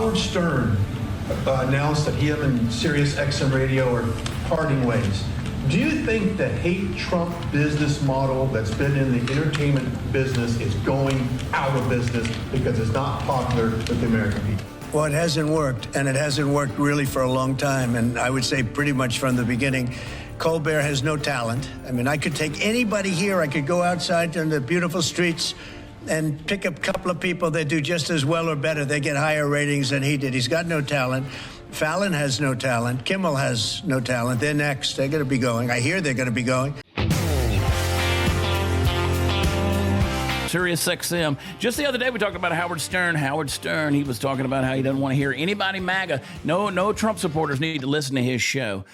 Howard Stern announced that him and SiriusXM Radio are parting ways. Do you think the hate Trump business model that's been in the entertainment business is going out of business because it's not popular with the American people? Well, it hasn't worked, and it hasn't worked really for a long time, and I would say pretty much from the beginning. Colbert has no talent. I mean, I could take anybody here, I could go outside on the beautiful streets and pick up a couple of people that do just as well or better. They get higher ratings than he did. He's got no talent. Fallon has no talent. Kimmel has no talent. They're next. They're going to be going. I hear they're going to be going. SiriusXM. Just the other day, we talked about Howard Stern. Howard Stern, he was talking about how he doesn't want to hear anybody MAGA. No Trump supporters need to listen to his show.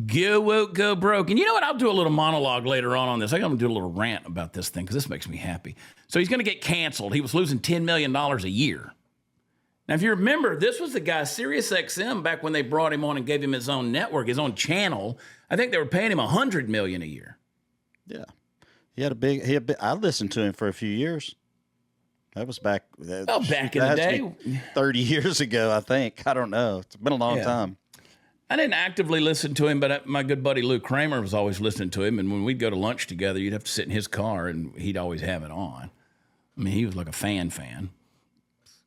Go woke, go broke. And you know what? I'll do a little monologue later on this. I'm going to do a little rant about this thing because this makes me happy. So he's going to get canceled. He was losing $10 million a year. Now, if you remember, this was the guy, SiriusXM, back when they brought him on and gave him his own network, his own channel. I think they were paying him $100 million a year. Yeah. I listened to him for a few years. That was back in the day. 30 years ago, I think. I don't know. It's been a long time. I didn't actively listen to him, but my good buddy Lou Kramer was always listening to him. And when we'd go to lunch together, you'd have to sit in his car, and he'd always have it on. I mean, he was like a fan.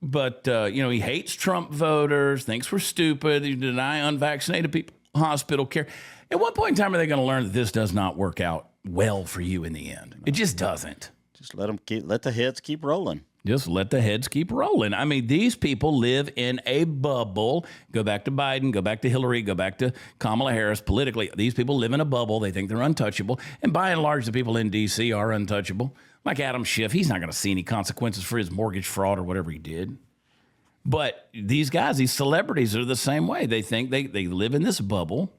But, he hates Trump voters, thinks we're stupid, he deny unvaccinated people hospital care. At what point in time are they going to learn that this does not work out well for you in the end? It just doesn't. Just let the heads keep rolling. Just let the heads keep rolling. I mean, these people live in a bubble. Go back to Biden, go back to Hillary, go back to Kamala Harris. Politically, these people live in a bubble. They think they're untouchable. And by and large, the people in D.C. are untouchable. Like Adam Schiff, he's not going to see any consequences for his mortgage fraud or whatever he did. But these guys, these celebrities are the same way. They think they live in this bubble.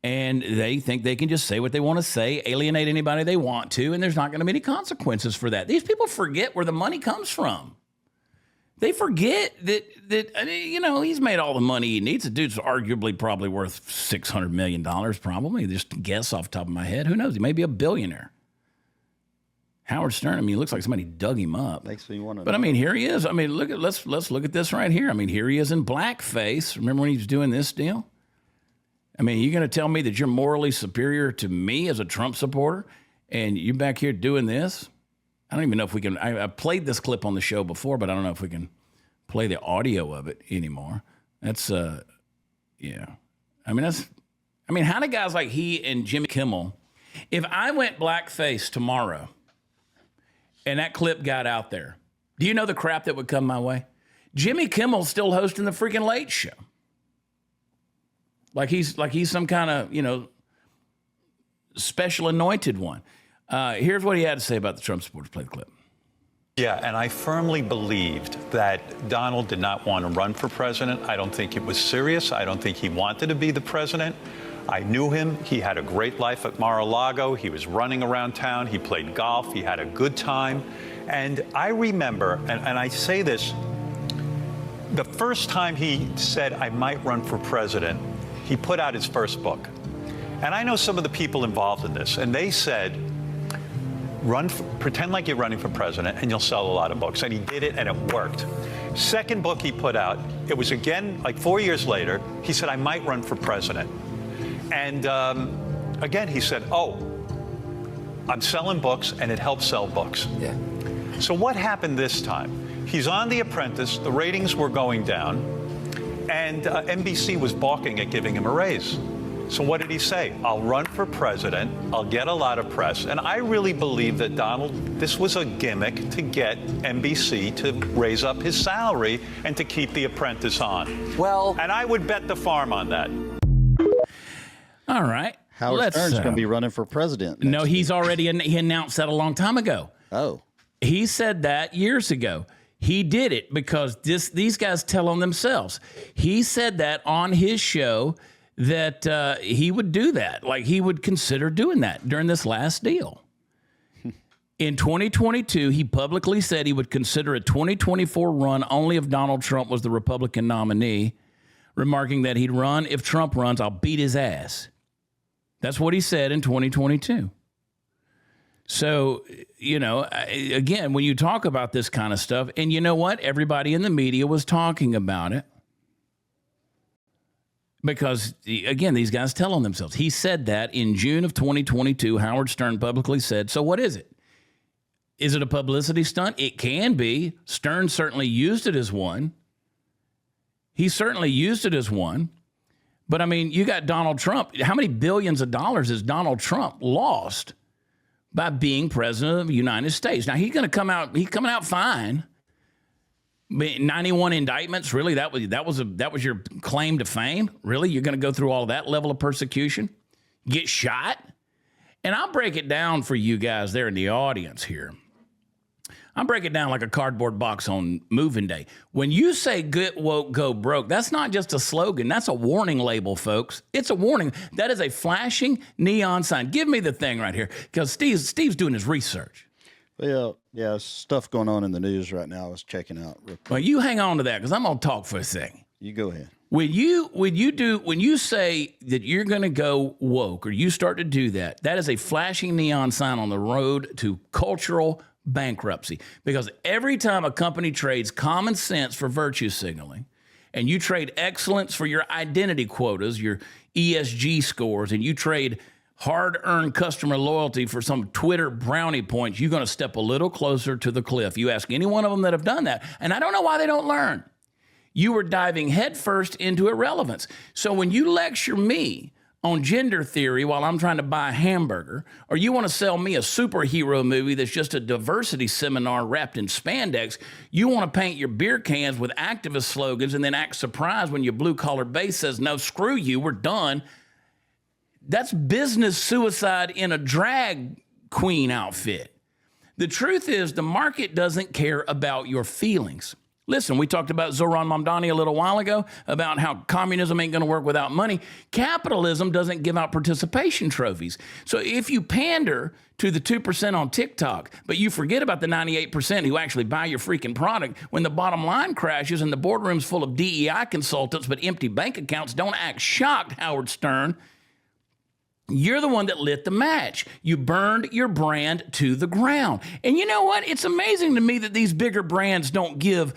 And they think they can just say what they want to say, alienate anybody they want to, and there's not going to be any consequences for that. These people forget where the money comes from. They forget that he's made all the money he needs. The dude's arguably probably worth $600 million, probably. Just guess off the top of my head. Who knows? He may be a billionaire. Howard Stern, I mean, he looks like somebody dug him up. Makes me want to. But I mean, here he is. I mean, let's look at this right here. I mean, here he is in blackface. Remember when he was doing this deal? I mean, you're going to tell me that you're morally superior to me as a Trump supporter, and you're back here doing this? I don't even know if we can. I played this clip on the show before, but I don't know if we can play the audio of it anymore. That's yeah. I mean, how do guys like he and Jimmy Kimmel? If I went blackface tomorrow, and that clip got out there, do you know the crap that would come my way? Jimmy Kimmel's still hosting the freaking Late Show. Like he's some kind of, special anointed one. Here's what he had to say about the Trump supporters. Play the clip. Yeah, and I firmly believed that Donald did not want to run for president. I don't think it was serious. I don't think he wanted to be the president. I knew him. He had a great life at Mar-a-Lago. He was running around town. He played golf. He had a good time. And I remember, and I say this, the first time he said, I might run for president, he put out his first book. And I know some of the people involved in this, and they said, pretend like you're running for president, and you'll sell a lot of books. And he did it, and it worked. Second book he put out, it was again, like 4 years later, he said, I might run for president. And again, he said, I'm selling books, and it helps sell books. Yeah. So what happened this time? He's on The Apprentice, the ratings were going down, and NBC was balking at giving him a raise. So what did he say? I'll run for president, I'll get a lot of press. And I really believe that this was a gimmick to get NBC to raise up his salary and to keep The Apprentice on. Well, and I would bet the farm on that. All right. Howard Stern's going to be running for president. No, he's already, he announced that a long time ago. Oh. He said that years ago. He did it because these guys tell on themselves. He said that on his show that he would do that. Like he would consider doing that during this last deal. In 2022, he publicly said he would consider a 2024 run only if Donald Trump was the Republican nominee, remarking that he'd run if Trump runs, I'll beat his ass. That's what he said in 2022. So, again, when you talk about this kind of stuff, and you know what? Everybody in the media was talking about it. Because, again, these guys tell on themselves. He said that in June of 2022, Howard Stern publicly said, so what is it? Is it a publicity stunt? It can be. Stern certainly used it as one. He certainly used it as one. But, I mean, you got Donald Trump. How many billions of dollars has Donald Trump lost by being president of the United States? Now, he's coming out fine. 91 indictments, really? That was your claim to fame? Really? You're going to go through all that level of persecution? Get shot? And I'll break it down for you guys there in the audience here. I'll break it down like a cardboard box on moving day. When you say get woke, go broke, that's not just a slogan. That's a warning label, folks. It's a warning. That is a flashing neon sign. Give me the thing right here, because Steve's doing his research. Well, yeah, stuff going on in the news right now I was checking out. Well, you hang on to that, because I'm going to talk for a second. You go ahead. When you say that you're going to go woke, or you start to do that, that is a flashing neon sign on the road to cultural bankruptcy. Because every time a company trades common sense for virtue signaling, and you trade excellence for your identity quotas, your ESG scores, and you trade hard-earned customer loyalty for some Twitter brownie points, you're going to step a little closer to the cliff. You ask any one of them that have done that, and I don't know why they don't learn. You were diving headfirst into irrelevance. So when you lecture me on gender theory while I'm trying to buy a hamburger, or you want to sell me a superhero movie that's just a diversity seminar wrapped in spandex, you want to paint your beer cans with activist slogans and then act surprised when your blue-collar base says, no, screw you, we're done. That's business suicide in a drag queen outfit. The truth is, the market doesn't care about your feelings. Listen, we talked about Zoran Mamdani a little while ago about how communism ain't going to work without money. Capitalism doesn't give out participation trophies. So if you pander to the 2% on TikTok, but you forget about the 98% who actually buy your freaking product, when the bottom line crashes and the boardroom's full of DEI consultants but empty bank accounts, don't act shocked, Howard Stern. You're the one that lit the match. You burned your brand to the ground. And you know what? It's amazing to me that these bigger brands don't give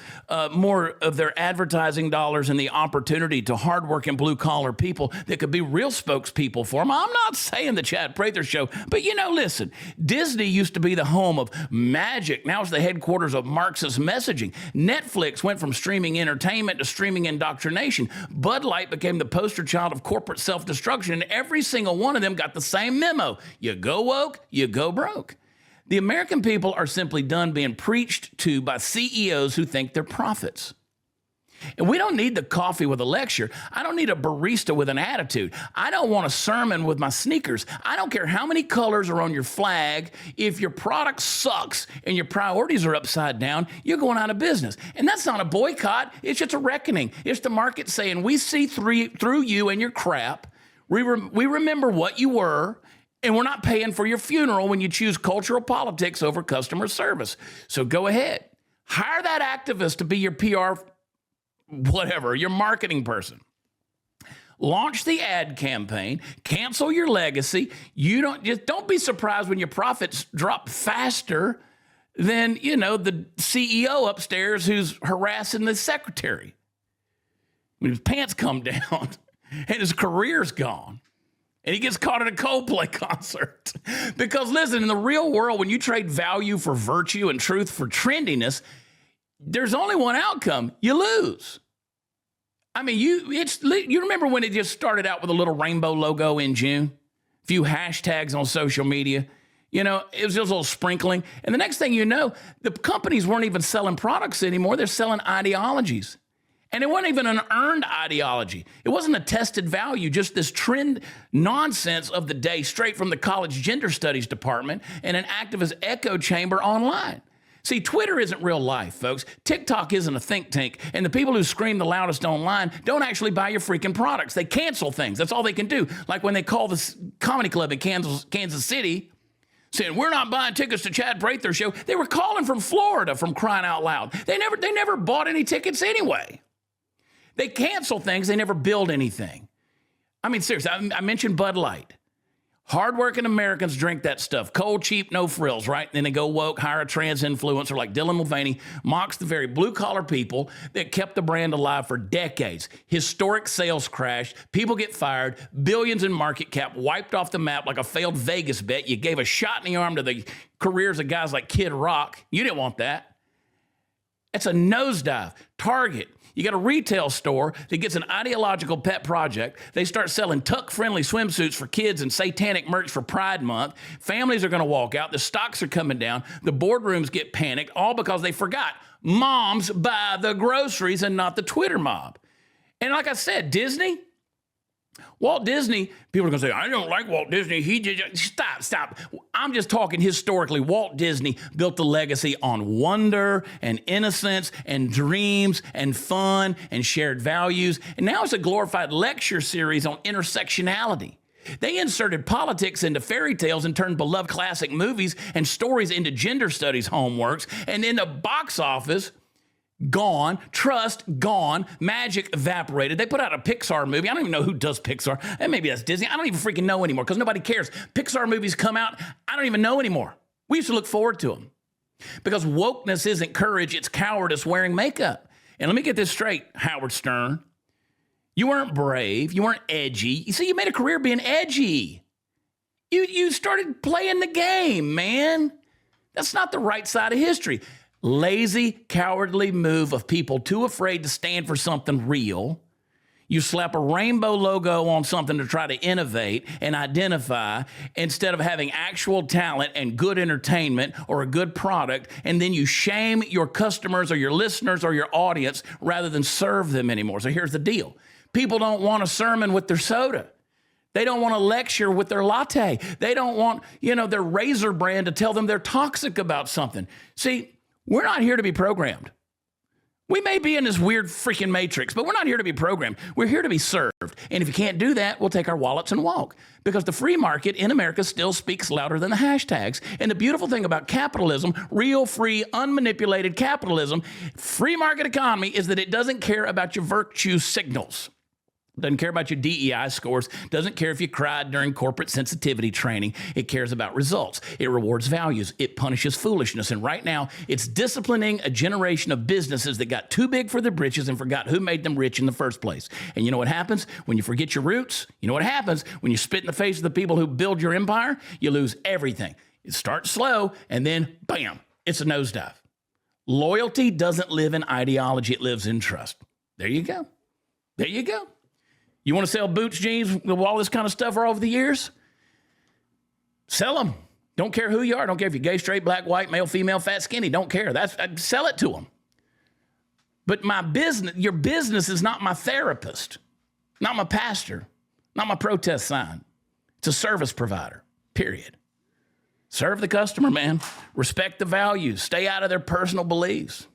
more of their advertising dollars and the opportunity to hardworking blue-collar people that could be real spokespeople for them. I'm not saying the Chad Prather show, but listen, Disney used to be the home of magic. Now it's the headquarters of Marxist messaging. Netflix went from streaming entertainment to streaming indoctrination. Bud Light became the poster child of corporate self-destruction, and every single one of them got the same memo. You go woke, you go broke. The American people are simply done being preached to by CEOs who think they're prophets. And we don't need the coffee with a lecture. I don't need a barista with an attitude. I don't want a sermon with my sneakers. I don't care how many colors are on your flag. If your product sucks and your priorities are upside down, you're going out of business. And that's not a boycott. It's just a reckoning. It's the market saying, we see through you and your crap. We remember what you were, and we're not paying for your funeral when you choose cultural politics over customer service. So go ahead. Hire that activist to be your PR, whatever, your marketing person. Launch the ad campaign. Cancel your legacy. Don't be surprised when your profits drop faster than, the CEO upstairs who's harassing the secretary. When his pants come down. And his career's gone. And he gets caught at a Coldplay concert. Because listen, in the real world, when you trade value for virtue and truth for trendiness, there's only one outcome. You lose. I mean, you remember when it just started out with a little rainbow logo in June? A few hashtags on social media. It was just a little sprinkling. And the next thing you know, the companies weren't even selling products anymore. They're selling ideologies. And it wasn't even an earned ideology. It wasn't a tested value, just this trend nonsense of the day straight from the college gender studies department and an activist echo chamber online. See, Twitter isn't real life, folks. TikTok isn't a think tank. And the people who scream the loudest online don't actually buy your freaking products. They cancel things. That's all they can do. Like when they call this comedy club in Kansas City, saying, we're not buying tickets to Chad Prather show. They were calling from Florida, from crying out loud. They never bought any tickets anyway. They cancel things. They never build anything. I mean, seriously, I mentioned Bud Light. Hardworking Americans drink that stuff. Cold, cheap, no frills, right? And then they go woke, hire a trans influencer like Dylan Mulvaney, mocks the very blue-collar people that kept the brand alive for decades. Historic sales crash, people get fired, billions in market cap wiped off the map like a failed Vegas bet. You gave a shot in the arm to the careers of guys like Kid Rock. You didn't want that. It's a nosedive. Target. You got a retail store that gets an ideological pet project. They start selling tuck-friendly swimsuits for kids and satanic merch for Pride Month. Families are going to walk out. The stocks are coming down. The boardrooms get panicked, all because they forgot moms buy the groceries and not the Twitter mob. And like I said, Disney, Walt Disney, people are going to say, I don't like Walt Disney. He did. Stop. I'm just talking historically. Walt Disney built a legacy on wonder and innocence and dreams and fun and shared values. And now it's a glorified lecture series on intersectionality. They inserted politics into fairy tales and turned beloved classic movies and stories into gender studies homeworks. And in the box office, gone, trust gone, magic evaporated. They put out a Pixar movie. I don't even know who does Pixar. And maybe that's Disney. I don't even freaking know anymore because nobody cares. Pixar movies come out. I don't even know anymore. We used to look forward to them because wokeness isn't courage. It's cowardice wearing makeup. And let me get this straight, Howard Stern. You weren't brave. You weren't edgy. You see, you made a career being edgy. You started playing the game, man. That's not the right side of history. Lazy, cowardly move of people too afraid to stand for something real. You slap a rainbow logo on something to try to innovate and identify instead of having actual talent and good entertainment or a good product, and then you shame your customers or your listeners or your audience rather than serve them anymore. So here's the deal. People don't want a sermon with their soda. They don't want a lecture with their latte. They don't want, their razor brand to tell them they're toxic about something. See, we're not here to be programmed. We may be in this weird freaking matrix, but we're not here to be programmed. We're here to be served. And if you can't do that, we'll take our wallets and walk. Because the free market in America still speaks louder than the hashtags. And the beautiful thing about capitalism, real, free, unmanipulated capitalism, free market economy, is that it doesn't care about your virtue signals. Doesn't care about your DEI scores. Doesn't care if you cried during corporate sensitivity training. It cares about results. It rewards values. It punishes foolishness. And right now, it's disciplining a generation of businesses that got too big for their britches and forgot who made them rich in the first place. And you know what happens when you forget your roots? You know what happens when you spit in the face of the people who build your empire? You lose everything. It starts slow, and then, bam, it's a nosedive. Loyalty doesn't live in ideology. It lives in trust. There you go. There you go. You want to sell boots, jeans, all this kind of stuff over the years? Sell them. Don't care who you are. Don't care if you're gay, straight, black, white, male, female, fat, skinny. Don't care. Sell it to them. But your business is not my therapist, not my pastor, not my protest sign. It's a service provider, period. Serve the customer, man. Respect the values. Stay out of their personal beliefs.